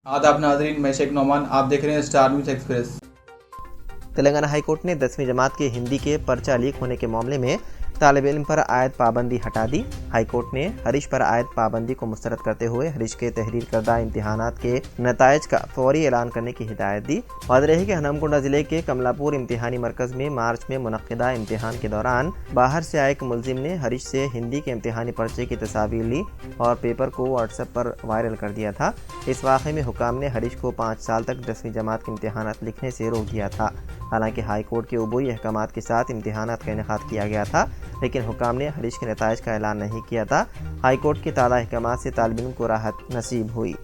आदाब नाजरीन, मैं शेख नौमान, आप देख रहे हैं star news express. Telangana high court ने 10वीं जमात के हिंदी के पर्चा लीक होने के मामले में तालिब इल्म पर आयद पाबंदी हटा दी। हाई कोर्ट ने हरीश पर आयद पाबंदी को मुस्तरद करते हुए हरीश के तहरीर करदा इम्तिहानात के नताइज का फौरी ऐलान करने की हिदायत दी। वाज़ेह रहे कि हनमकुंडा जिले के कमलापुर इम्तिहानी मरकज में मार्च में मुनक्किदा इम्तिहान के दौरान बाहर से आए एक मुलजिम ने हरीश से हिंदी के इम्तिहानी पर्चे की तस्वीर ली और पेपर को व्हाट्सएप पर वायरल कर दिया था। इस वाक़े में हुकाम ने हरीश को 5 साल तक 10वीं जमात के इम्तिहानात लिखने से रोक दिया था। हालांकि हाई कोर्ट के उबूई अहकामात के साथ इम्तिहानात का इनेकाद किया गया था, लेकिन हुकाम ने हरीश के नताइज का ऐलान नहीं किया था। हाई कोर्ट के ताज़ा अहकामात से तालिब इल्म को राहत नसीब हुई।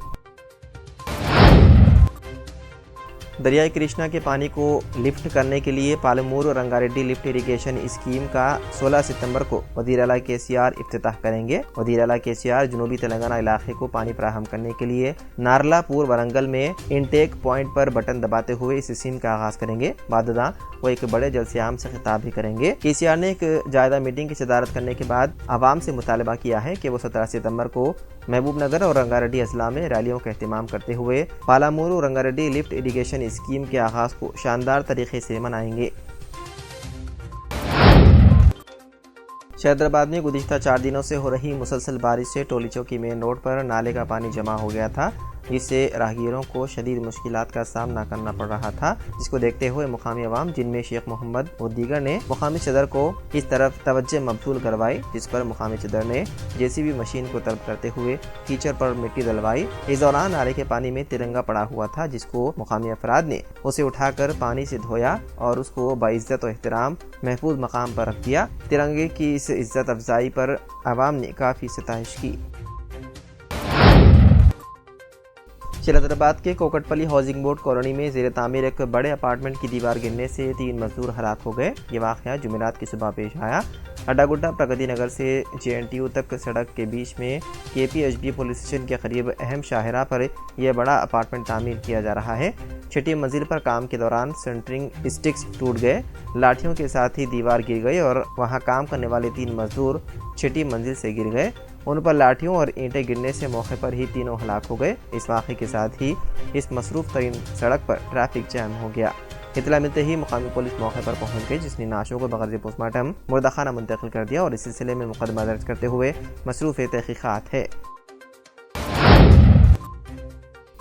दरियाई कृष्णा के पानी को लिफ्ट करने के लिए पालमूर और रंगारेड्डी लिफ्ट इरिगेशन स्कीम का 16 सितंबर को वज़ीर आला केसीआर इफ्तिताह करेंगे। वज़ीर आला केसीआर जनूबी तेलंगाना इलाके को पानी फराहम करने के लिए नारलापुर वरंगल में इनटेक पॉइंट पर बटन दबाते हुए इस स्कीम का आगाज करेंगे। बाददा वो एक बड़े जलसे आम से खिताब भी करेंगे। केसीआर ने एक जायजा मीटिंग की सदारत करने के बाद आवाम से मुतालबा किया है कि वो 17 सितंबर को महबूब नगर और रंगारेड्डी अजला में रैलियों का एहतमाम करते हुए पालामूर और रंगारेड्डी लिफ्ट इरिगेशन स्कीम के आगाज को शानदार तरीके से मनाएंगे। शहदराबाद में गुज़िश्ता 4 दिनों से हो रही मुसलसल बारिश से टोली चौकी मेन रोड पर नाले का पानी जमा हो गया था, जिससे राहगीरों को शदीद मुश्किलात का सामना करना पड़ रहा था। जिसको देखते हुए मुकामी अवाम जिनमें शेख मोहम्मद और दीगर ने मुकामी सदर को इस तरफ तवज्जो मबसूल करवाई, जिस पर मुकामी सदर ने जेसीबी मशीन को तलब करते हुए कीचड़ पर मिट्टी डलवाई। इस दौरान नाले के पानी में तिरंगा पड़ा हुआ था, जिसको मुकामी अफराद ने उसे उठाकर पानी से धोया और उसको बाइज्जत और एहतराम महफूज मकाम पर रख दिया। तिरंगे की इस इज्जत अफजाई पर अवाम ने काफ़ी सताइश की। शहदराबाद के कोकटपली हाउसिंग बोर्ड कॉलोनी में ज़ेर तामीर एक बड़े अपार्टमेंट की दीवार गिरने से 3 मजदूर हलाक हो गए। ये वाक़या जुमेरात की सुबह पेश आया। अड्डागुड्डा प्रगति नगर से JNTU तक सड़क के बीच में KPHB पुलिस स्टेशन के करीब अहम शाहरा पर यह बड़ा अपार्टमेंट तामीर किया जा रहा है। 6ठी मंजिल पर काम के दौरान सेंटरिंग स्टिक्स टूट गए, लाठियों के साथ ही दीवार गिर गई और वहां काम करने वाले 3 मजदूर 6ठी मंजिल से गिर गए। उन पर लाठियों और ईंटें गिरने से मौके पर ही तीनों हलाक हो गए। इस वाक़े के साथ ही इस मसरूफ़ तरीन सड़क पर ट्रैफिक जैम हो गया। इतला मिलते ही मुकामी पुलिस मौके पर पहुंच गई, जिसने नाशों को बगैर पोस्टमार्टम मुर्दाखाना मुंतकिल कर दिया और इस सिलसिले में मुकदमा दर्ज करते हुए मसरूफ़ तहकीक़ात है।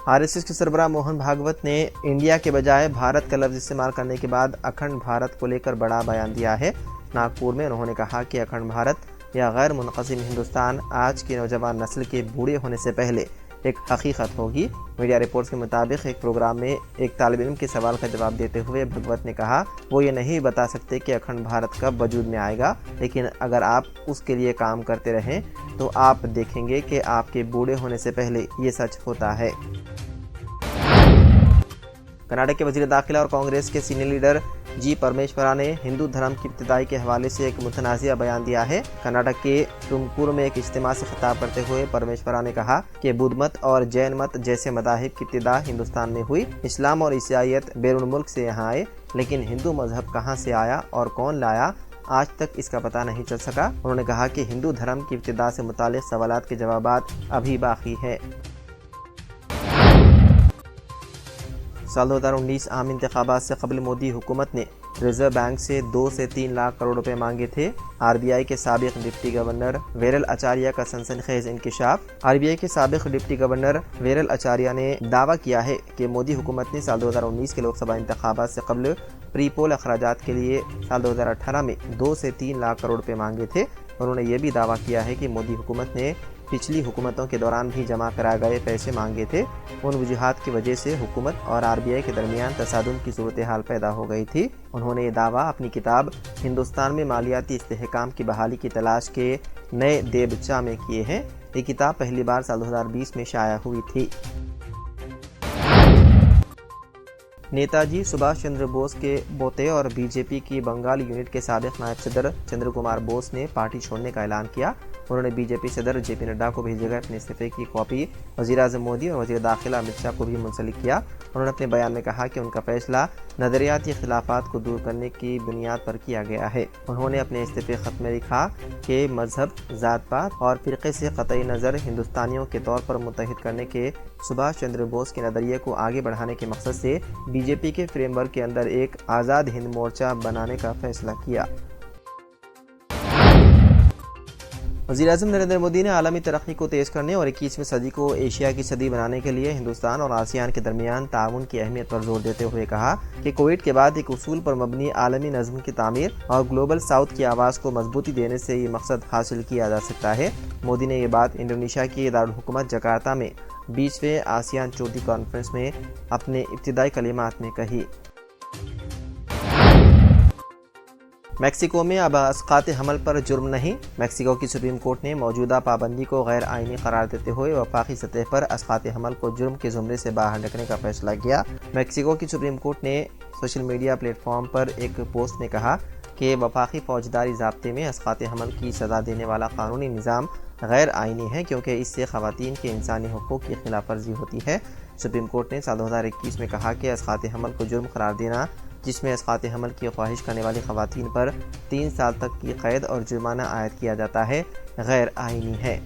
RSS के सरबराह मोहन भागवत ने इंडिया के बजाय भारत का लफ्ज़ इस्तेमाल करने के बाद अखंड भारत को लेकर बड़ा बयान दिया है। नागपुर में उन्होंने कहा कि अखंड भारत या गैर मुनक़सिम हिंदुस्तान आज की नौजवान नस्ल के बूढ़े होने से पहले एक हकीकत होगी। मीडिया रिपोर्ट्स के मुताबिक एक प्रोग्राम में एक तालिब इल्म के सवाल का जवाब देते हुए भगवत ने कहा वो ये नहीं बता सकते कि अखंड भारत कब वजूद में आएगा, लेकिन अगर आप उसके लिए काम करते रहें तो आप देखेंगे कि आपके बूढ़े होने से पहले ये सच होता है। कर्नाटक के वज़ीर दाखिला और कांग्रेस के सीनियर लीडर जी परमेश्वरा ने हिंदू धर्म की इब्तिदाई के हवाले से एक मुतनाज़िया बयान दिया है। कर्नाटक के तुमकुर में एक इज्तिमा से खिताब करते हुए परमेश्वरा ने कहा कि बुद्ध मत और जैन मत जैसे मदाहिब की इब्तिदा हिंदुस्तान में हुई। इस्लाम और ईसाईयत बैरून मुल्क से यहाँ आए, लेकिन हिंदू मजहब कहाँ से आया और कौन लाया, आज तक इसका पता नहीं चल सका। उन्होंने कहा कि हिंदू धर्म की इब्तिदा से मुताल्लिक़ सवालात के जवाबात अभी बाकी है। साल 2019 आम इंतखाबात से कबल मोदी हुकूमत ने रिजर्व बैंक से 2 से 3 लाख करोड़ रुपए मांगे थे। RBI के साबिक डिप्टी गवर्नर वेरल आचार्य का सनसनीखेज इंकशाफ। RBI के साबिक डिप्टी गवर्नर वेरल आचार्य ने दावा किया है कि मोदी हुकूमत ने साल 2019 के लोकसभा इंतखाबात से कबल प्री पोल अखराजात के लिए साल 2018 में 2 से 3 लाख करोड़ रुपए मांगे थे। उन्होंने ये भी दावा किया है कि मोदी हुकूमत ने पिछली हुकूमतों के दौरान भी जमा कराए गए पैसे मांगे थे। उन वजूहात की वजह से हुकूमत और RBI के दरमियान तसादुम की सूरत हाल पैदा हो गई थी। उन्होंने ये दावा अपनी किताब हिंदुस्तान में मालियाती इस्तेहकाम की बहाली की तलाश के नए देबचा में किए हैं। ये किताब पहली बार साल 2020 में शाया हुई थी। नेताजी सुभाष चंद्र बोस के पोते और बीजेपी की बंगाल यूनिट के साबिक नायब सदर चंद्र कुमार बोस ने पार्टी छोड़ने का ऐलान किया। انہوں نے بی جے پی صدر جے پی نڈا کو بھیجے گئے اپنے استعفے کی کاپی وزیر اعظم مودی اور وزیر داخلہ امت شاہ کو بھی منسلک کیا۔ انہوں نے اپنے بیان میں کہا کہ ان کا فیصلہ نظریاتی اختلافات کو دور کرنے کی بنیاد پر کیا گیا ہے۔ انہوں نے اپنے استعفے خط میں لکھا کہ مذہب، ذات پات اور فرقے سے قطعی نظر ہندوستانیوں کے طور پر متحد کرنے کے سبھاش چندر بوس کے نظریے کو آگے بڑھانے کے مقصد سے بی جے پی کے فریم ورک کے اندر ایک آزاد ہند مورچہ بنانے کا فیصلہ کیا۔ وزیر اعظم نریندر مودی نے عالمی ترقی کو تیز کرنے اور 21ویں صدی کو ایشیا کی صدی بنانے کے لیے ہندوستان اور آسیان کے درمیان تعاون کی اہمیت پر زور دیتے ہوئے کہا کہ کووڈ کے بعد ایک اصول پر مبنی عالمی نظم کی تعمیر اور گلوبل ساؤتھ کی آواز کو مضبوطی دینے سے یہ مقصد حاصل کیا جا سکتا ہے۔ مودی نے یہ بات انڈونیشیا کی دارالحکومت جکارتا میں 20ویں آسیان چوٹی کانفرنس میں اپنے ابتدائی کلمات میں کہی۔ میکسیکو میں اب اسقاط حمل پر جرم نہیں۔ میکسیکو کی سپریم کورٹ نے موجودہ پابندی کو غیر آئینی قرار دیتے ہوئے وفاقی سطح پر اسقاط حمل کو جرم کے زمرے سے باہر رکھنے کا فیصلہ کیا۔ میکسیکو کی سپریم کورٹ نے سوشل میڈیا پلیٹ فارم پر ایک پوسٹ میں کہا کہ وفاقی فوجداری ضابطے میں اسقاط حمل کی سزا دینے والا قانونی نظام غیر آئینی ہے کیونکہ اس سے خواتین کے انسانی حقوق کی خلاف ورزی ہوتی ہے۔ سپریم کورٹ نے سال 2021 میں کہا کہ اسقاط حمل کو جرم قرار دینا، جس میں اسقاط حمل کی خواہش کرنے والی خواتین پر 3 سال تک کی قید اور جرمانہ عائد کیا جاتا ہے، غیر آئینی ہے۔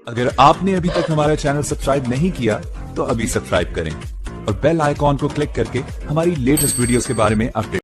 اگر آپ نے ابھی تک ہمارا چینل سبسکرائب نہیں کیا تو ابھی سبسکرائب کریں اور بیل آئیکن کو کلک کر کے ہماری لیٹسٹ ویڈیوز کے بارے میں اپڈیٹ